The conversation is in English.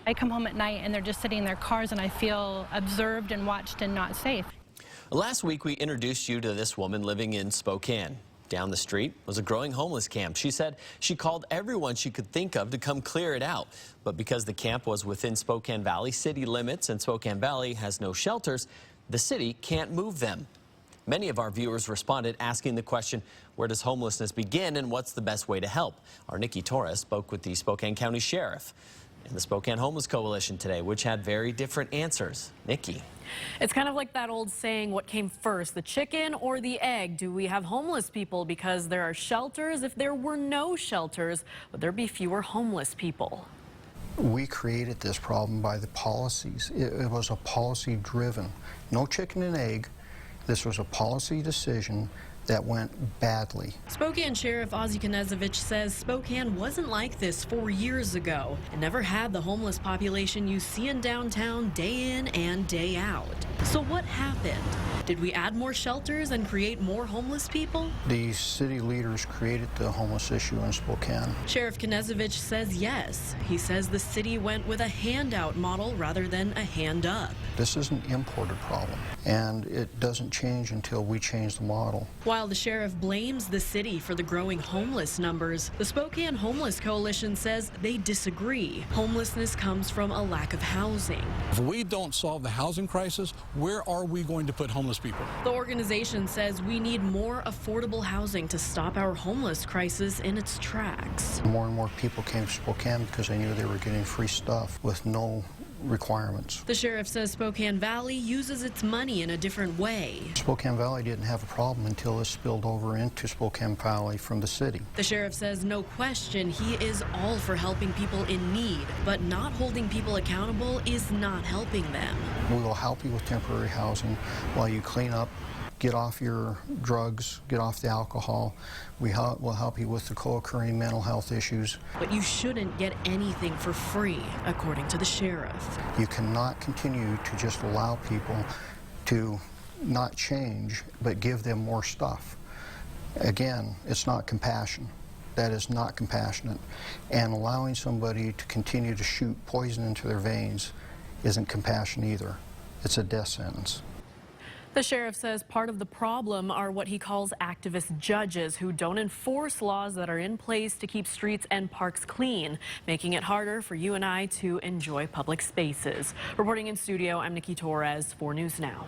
I come home at night and they're just sitting in their cars and I feel observed and watched and not safe. Last week, we introduced you to this woman living in Spokane. Down the street was a growing homeless camp. She said she called everyone she could think of to come clear it out. But because the camp was within Spokane Valley city limits and Spokane Valley has no shelters, the city can't move them. Many of our viewers responded asking the question, where does homelessness begin and what's the best way to help? Our Nikki Torres spoke with the Spokane County Sheriff and the Spokane Homeless Coalition today, which had very different answers. Nikki. It's kind of like that old saying, what came first, the chicken or the egg? Do we have homeless people because there are shelters? If there were no shelters, would there be fewer homeless people? We created this problem by the policies. It was a policy driven. No chicken and egg. This was a policy decision that went badly. Spokane Sheriff Ozzie Knezovich says Spokane wasn't like this 4 years ago and never had the homeless population you see in downtown day in and day out. So what happened? Did we add more shelters and create more homeless people? The city leaders created the homeless issue in Spokane. Sheriff Knezovich says yes. He says the city went with a handout model rather than a hand up. This is an imported problem, and it doesn't change until we change the model. While the sheriff blames the city for the growing homeless numbers, the Spokane Homeless Coalition says they disagree. Homelessness comes from a lack of housing. If we don't solve the housing crisis, where are we going to put homeless people? The organization says we need more affordable housing to stop our homeless crisis in its tracks. More and more people came to Spokane because they knew they were getting free stuff with no requirements. The sheriff says Spokane Valley uses its money in a different way. Spokane Valley didn't have a problem until it spilled over into Spokane Valley from the city. The sheriff says no question he is all for helping people in need, but not holding people accountable is not helping them. We will help you with temporary housing while you clean up, get off your drugs, get off the alcohol. We'll help you with the co-occurring mental health issues. But you shouldn't get anything for free, according to the sheriff. You cannot continue to just allow people to not change, but give them more stuff. Again, it's not compassion. That is not compassionate. And allowing somebody to continue to shoot poison into their veins isn't compassion either. It's a death sentence. The sheriff says part of the problem are what he calls activist judges who don't enforce laws that are in place to keep streets and parks clean, making it harder for you and I to enjoy public spaces. Reporting in studio, I'm Nikki Torres for News Now.